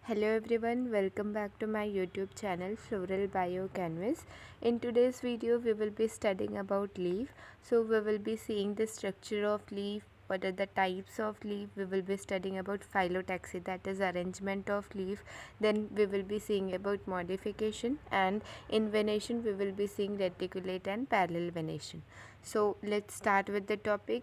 Hello everyone, welcome back to my YouTube channel Floral Bio Canvas. In today's video we will be studying about leaf. So we will be seeing the structure of leaf, what are the types of leaf, we will be studying about phyllotaxy, that is arrangement of leaf, then we will be seeing about modification, and in venation we will be seeing reticulate and parallel venation. So let's start with the topic.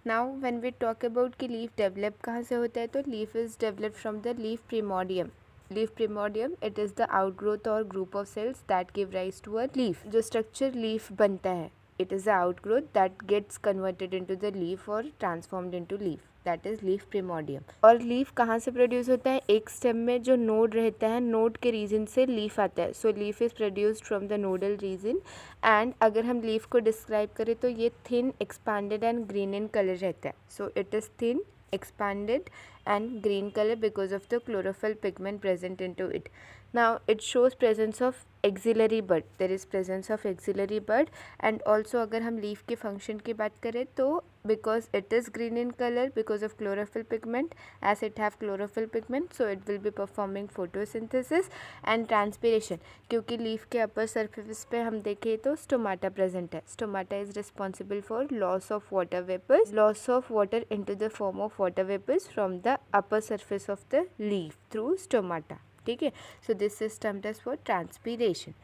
Now when we talk about कि leaf develop कहाँ से होता है, तो leaf is develop from the leaf primordium. Leaf primordium it is the outgrowth और group of cells that give rise to a leaf. जो structure leaf बनता है, it is a outgrowth that gets converted into the leaf और transformed into leaf, that is leaf primordium. और leaf कहाँ से produce होता है, एक स्टेम में जो नोड रहता है, नोड के रीजन से लीफ आता है. So leaf is produced from the nodal region. And अगर हम लीफ को डिस्क्राइब करें तो ये thin, expanded and green in colour रहता है. So it is thin, expanded and green color because of the chlorophyll pigment present into it. Now it shows presence of axillary bud. There is presence of axillary bud. And also अगर हम leaf के function की बात करें तो because it is green in color because of chlorophyll pigment, as it have chlorophyll pigment, so it will be performing photosynthesis and transpiration. क्योंकि leaf के upper surface पे हम देखें तो stomata present है. Stomata is responsible for loss of water vapors, loss of water into the form of water vapors from the upper surface of the leaf through stomata. ठीक है. So this is termed as for transpiration.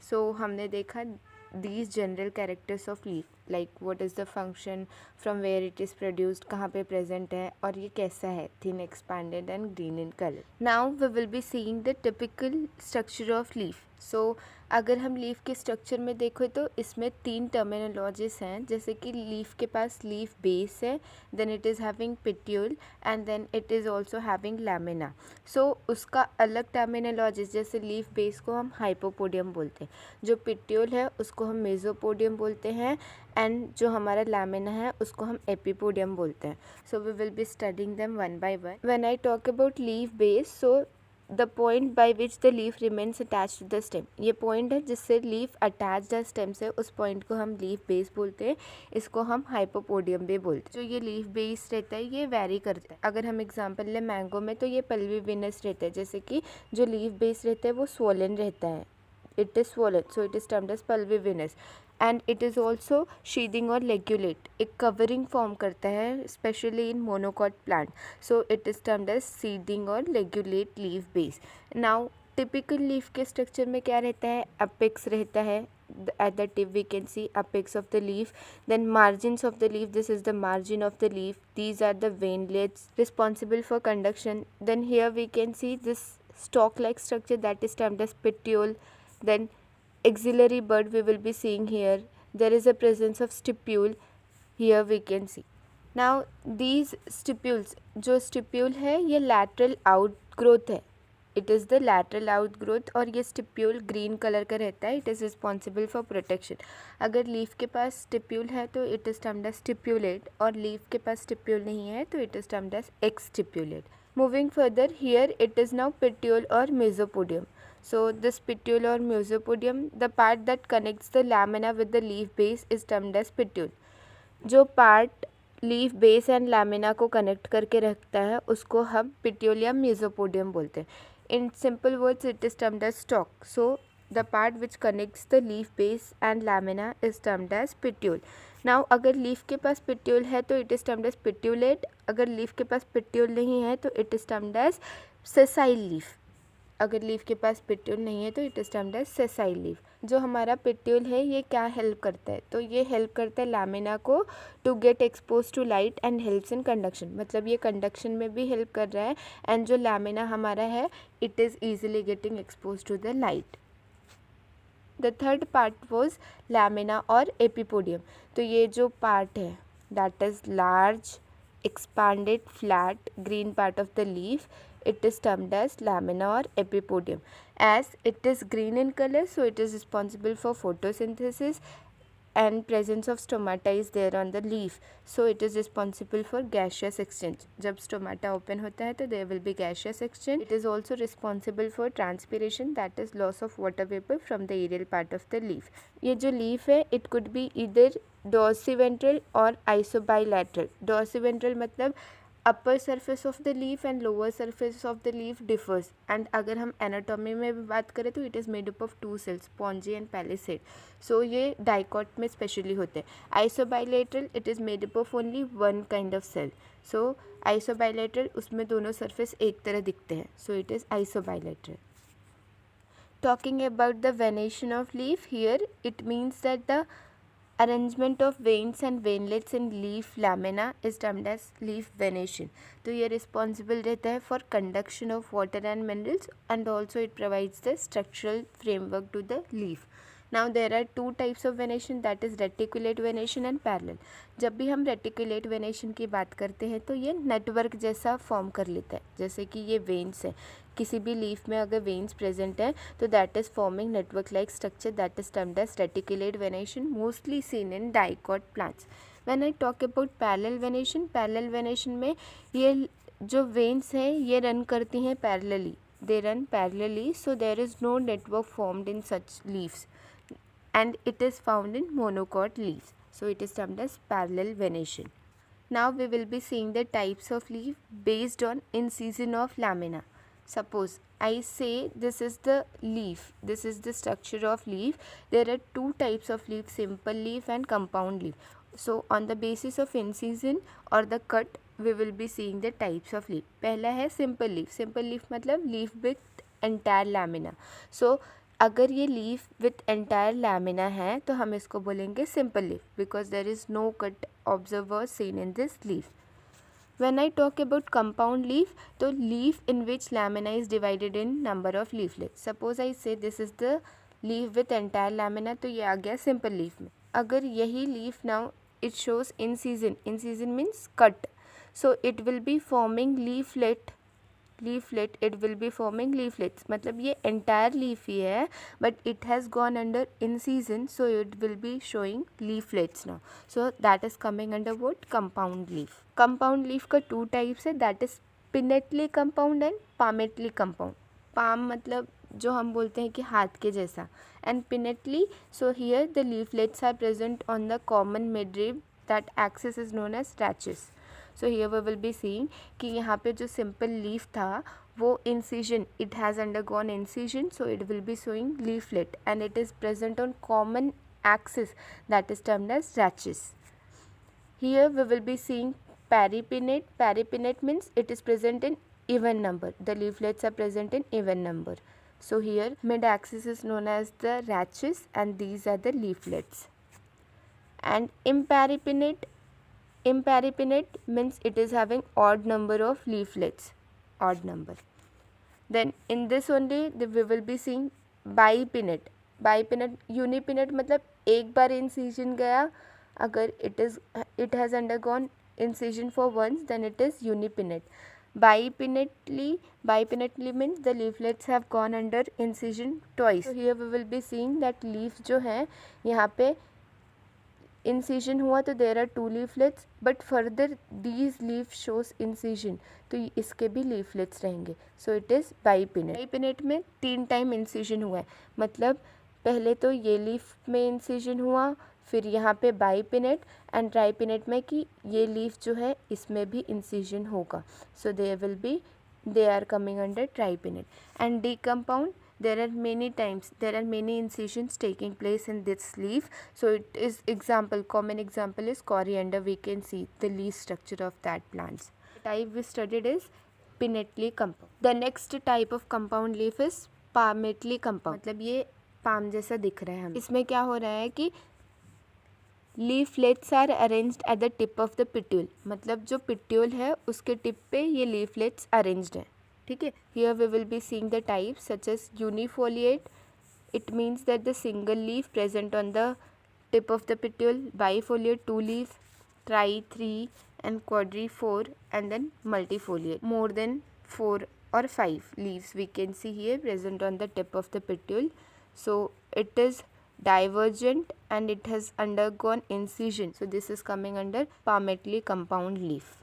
So हमने देखा these general characters of leaf, like what is the function, from where it is produced, कहाँ पे present है, और ये कैसा है, thin, expanded and green in color. Now we will be seeing the typical structure of leaf. So अगर हम leaf के स्ट्रक्चर में देखो तो इसमें तीन टर्मिनोलॉजीज हैं. जैसे कि लीफ के पास लीफ बेस है, then it is having petiole and then it is also having lamina. So उसका अलग टर्मिनोलॉजीज, जैसे लीफ बेस को हम हाइपोपोडियम बोलते हैं, जो पिट्यूल है उसको हम मेसोपोडियम बोलते हैं, एंड जो हमारा लैमिना है उसको हम एपिपोडियम बोलते हैं. So we will be studying them one by one. When I talk about leaf base, so the point by which the leaf remains attach to the stem, ये पॉइंट है जिससे लीफ अटैच द स्टेम से, उस point को हम leaf base बोलते हैं. इसको हम हाइपोपोडियम भी बोलते हैं. जो ये लीफ बेस रहता है ये वेरी करता है. अगर हम एग्जांपल ले मैंगो में, तो ये पल्वीविनस रहता है. जैसे कि जो लीफ बेस रहता है वो स्वोलन रहता है, it is swollen, so it is termed as pulvivinous. And it is also sheathing or ligulate, एक covering form करता है especially in monocot plant, so it is termed as sheathing or ligulate leaf base. Now typical leaf के structure में क्या रहता है, apex रहता है, at the tip we can see apex of the leaf, then margins of the leaf, this is the margin of the leaf, these are the veinlets responsible for conduction. Then here we can see this stalk like structure that is termed as petiole. Then axillary bud we will be seeing here. There is a presence of stipule here we can see. Now these stipules, जो stipule है ये lateral outgrowth है, it is the lateral outgrowth, और ये stipule green color का रहता है. it is responsible for protection. अगर leaf के पास stipule है तो it is termed as stipulate, और leaf के पास stipule नहीं है तो it is termed as exstipulate. Moving further, here it is now petiole or mesopodium. So this petiole or mesopodium, the part that connects the lamina with the leaf base is termed as petiole. जो part leaf base and lamina को connect करके रखता है उसको हम petiole या mesopodium बोलते हैं. In simple words, it is termed as stalk. So the part which connects the leaf base and lamina is termed as petiole. Now अगर लीफ के पास petiole है तो it is termed as petiolate. अगर leaf के पास petiole नहीं है तो it is termed as sessile leaf. अगर लीफ के पास पिट्यूल नहीं है तो it is termed as sessile leaf. जो हमारा पिट्यूल है ये क्या हेल्प करता है, तो ये हेल्प करता है लैमिना को to get expose to light and helps in conduction. मतलब ये कंडक्शन में भी हेल्प कर रहा है, एंड जो लैमिना हमारा है it is easily getting expose to the light. The third part was lamina और एपिपोडियम. तो ये जो पार्ट है that is large expanded flat green part of the leaf, it is termed as lamina or epipodium. As it is green in color, so it is responsible for photosynthesis, and presence of stomata is there on the leaf, so it is responsible for gaseous exchange. जब stomata open होता है तो there will be gaseous exchange. It is also responsible for transpiration, that is loss of water vapor from the aerial part of the leaf. ये जो leaf है it could be either dorsiventral और isobilateral. dorsiventral मतलब upper surface of the leaf and lower surface of the leaf differs. And अगर हम anatomy में भी बात करें तो it is made up of two cells, spongy and palisade. So ये dicot में specially होते हैं. Isobilateral, it is made up of only one kind of cell. So isobilateral, उसमें दोनों surface एक तरह दिखते हैं. So it is isobilateral. Talking about the venation of leaf, here it means that the arrangement of veins and veinlets in leaf lamina is termed as leaf venation. तो ये responsible रहता है for conduction of water and minerals, and also it provides the structural framework to the leaf. Now there are two types of venation, that is reticulate venation and parallel. जब भी हम reticulate venation की बात करते हैं तो ये network जैसा फॉर्म कर लेता है. जैसे कि ये वेन्स है, किसी भी लीफ में अगर वेन्स प्रेजेंट है तो that is forming network like structure, that is termed as reticulate venation, mostly seen in dicot plants. When I talk about parallel venation में ये जो वेन्स हैं ये रन करती हैं parallelly, they run parallelly, so there is no network formed in such leaves and it is found in monocot leaves, so it is termed as parallel venation. Now we will be seeing the types of leaf based on incision of lamina. Suppose I say this is the leaf, this is the structure of leaf. There are two types of leaf, simple leaf and compound leaf. So on the basis of incision or the cut we will be seeing the types of leaf. पहला है simple leaf. Simple leaf मतलब leaf with entire lamina. So अगर ये leaf with entire lamina है तो हम इसको बोलेंगे simple leaf, because there is no cut observer seen in this leaf. When I talk about compound leaf, तो leaf in which lamina is divided in number of leaflets. Suppose I say this is the leaf with entire lamina, तो ये आ गया simple leaf में. अगर यही leaf now it shows in season means cut, so it will be forming leaflet, it will be forming leaflets. मतलब ये entire leaf ही है but it has gone under incision, so it will be showing leaflets now. So that is coming under what? Compound leaf. Compound leaf का two types है, that is pinnately compound and palmately compound. palm मतलब जो हम बोलते हैं कि हाथ के जैसा, and pinnately, so here the leaflets are present on the common midrib, that axis is known as rachis. So here we will be seeing कि यहाँ पे जो सिंपल लीफ था वो incision, it has undergone incision, so it will be showing leaflet and it is present on common axis, that is termed as rachis. Here we will be seeing peripinnate means it is present in even number, the leaflets are present in even number. So here mid axis is known as the rachis and these are the leaflets. And imparipinnate means it is having odd number of leaflets, odd number. Then in this only we will be seeing bipinnate. Unipinnate मतलब एक बार incision गया, अगर it has undergone incision for once, then it is unipinnate. Bipinnately means the leaflets have gone under incision twice. So here we will be seeing that leaf जो है यहाँ पे incision हुआ तो there are two leaflets, but further these leaf shows incision, तो इसके भी leaflets रहेंगे. So it is bipinnate. Bipinnate में 3 टाइम incision हुआ है, मतलब पहले तो ये leaf में incision हुआ, फिर यहाँ पे bipinnate and tripinnate में कि ये leaf जो है इसमें भी incision होगा. So they are coming under tripinnate. And decompound, there are many incisions taking place in this leaf. So it is common example is coriander. We can see the leaf structure of that plants. The type we studied is pinnately compound. The next type of compound leaf is palmately compound. मतलब ये palm जैसा दिख रहा है हमें. इसमें क्या हो रहा है कि leaflets are arranged at the tip of the petiole. मतलब जो petiole है उसके टिप पे ये leaflets arranged है. ठीक है. Here we will be seeing the types such as unifoliate. It means that the single leaf present on the tip of the petiole. Bifoliate, 2 leaf. Tri, 3 and quadri, 4 and then multifoliate. More than 4 or 5 leaves we can see here present on the tip of the petiole. So it is divergent and it has undergone incision. So this is coming under palmately compound leaf.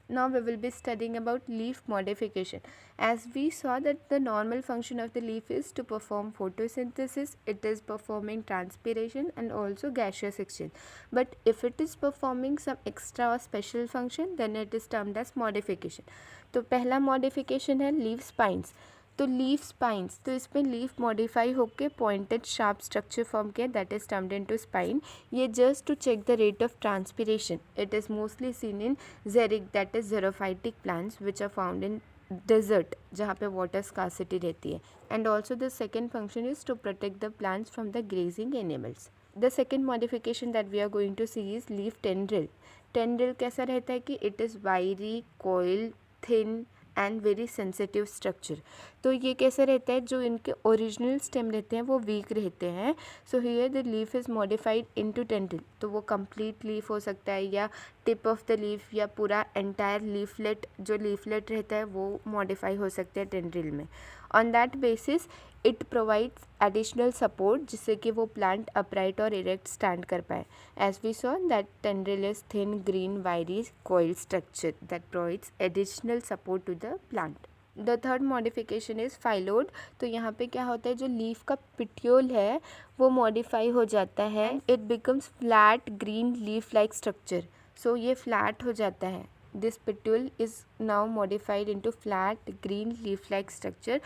Now we will be studying about leaf modification. As we saw that the normal function of the leaf is to perform photosynthesis, it is performing transpiration and also gaseous exchange. But if it is performing some extra or special function, then it is termed as modification. तो पहला modification है leaf spines. तो leaf spines, तो इसमें leaf modify होकर pointed sharp structure form किया, that is termed into spine. ये just to check the rate of transpiration. It is mostly seen in xeric, that is xerophytic plants which are found in desert जहाँ पे water scarcity रहती है. And also the second function is to protect the plants from the grazing animals. The second modification that we are going to see is leaf tendril. Tendril कैसा रहता है कि it is wiry, coil, thin and very sensitive structure. तो ये कैसे रहता है, जो इनके ओरिजिनल स्टेम रहते हैं वो वीक रहते हैं. So here the leaf is modified into tendril. तो वो कंप्लीट लीफ हो सकता है या टिप ऑफ द लीफ या पूरा एंटायर लीफलेट, जो लीफलेट रहता है वो मॉडिफाई हो सकता है टेंड्रिल में. On that basis it provides additional support जिससे कि वो प्लांट अपराइट और इरेक्ट स्टैंड कर पाए. As we saw that tendril is thin green wiry coil structure that provides additional support to the plant. The third modification is phyllode. तो यहाँ पे क्या होता है, जो लीफ का पिट्यूल है वो मॉडिफाई हो जाता है. It becomes flat green leaf like structure. So ये फ्लैट हो जाता है. This petiole is now modified into flat green leaf like structure.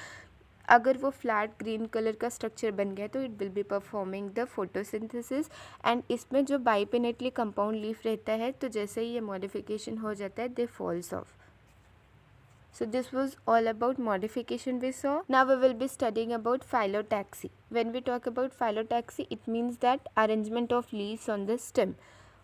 अगर वो फ्लैट ग्रीन कलर का स्ट्रक्चर बन गया तो it will be performing the photosynthesis. And इसमें जो बाइपिनेटली कंपाउंड लीफ रहता है, तो जैसे ही ये मॉडिफिकेशन हो जाता है they falls off. So this was all about modification we saw. Now we will be studying about phyllotaxy. When we talk about phyllotaxy, it means that arrangement of leaves on the stem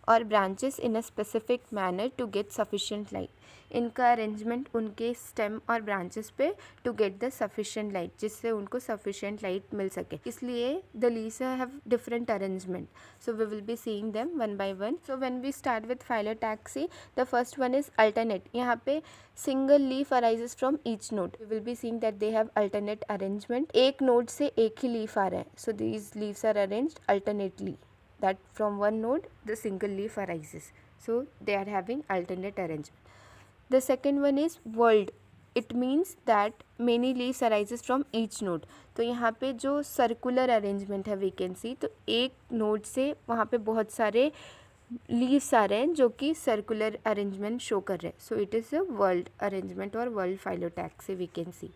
or branches in a specific manner to get sufficient light. इनका arrangement उनके stem और branches पे to get the sufficient light, जिससे उनको sufficient light मिल सके. इसलिए the leaves have different arrangement. So we will be seeing them one by one. So when we start with phyllotaxy, the first one is alternate. यहाँ पे single leaf arises from each node. We will be seeing that they have alternate arrangement. एक node से एक ही leaf आ रहा है. So these leaves are arranged alternately, that from one node the single leaf arises. So they are having alternate arrangement. The second one is whorled. It means that many leaves arises from each node. तो यहाँ पे जो circular arrangement है we can सी, तो एक node से वहाँ पे बहुत सारे लीव्स आ रहे हैं जो कि सर्कुलर अरेंजमेंट शो कर रहे हैं. So it is a whorl arrangement और whorl phyllotaxy we can see.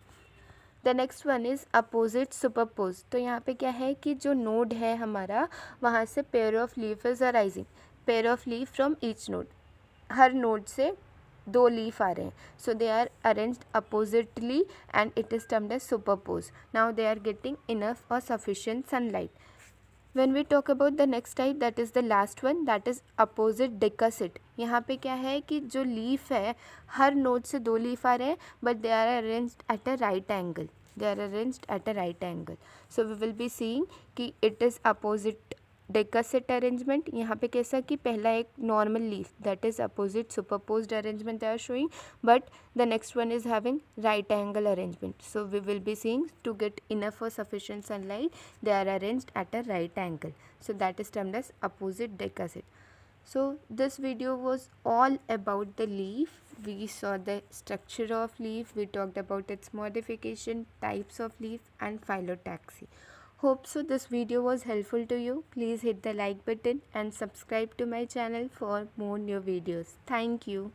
The next one is opposite superpose. तो यहाँ पे क्या है कि जो नोड है हमारा, वहाँ से pair of leaf is arising. Pair of leaf from each node. हर नोड से दो लीफ आ रहे हैं. So they are arranged oppositely and it is termed as superpose. Now they are getting enough और sufficient sunlight. When we talk about the next type, that is the last one, that is opposite decussate. यहाँ पे क्या है कि जो leaf है हर node से दो लीफ आ रहे हैं, but they are arranged at a right angle. They are arranged at a right angle. So we will be seeing कि it is opposite decussate arrangement. यहाँ पे कैसा कि पहला एक normal leaf, that is opposite superposed arrangement they are showing, but the next one is having right angle arrangement. So we will be seeing to get enough और sufficient sunlight they are arranged at a right angle. So that is termed as opposite decussate. So this video was all about the leaf. We saw the structure of leaf, we talked about its modification, types of leaf and phyllotaxy. Hope so this video was helpful to you. Please hit the like button and subscribe to my channel for more new videos. Thank you.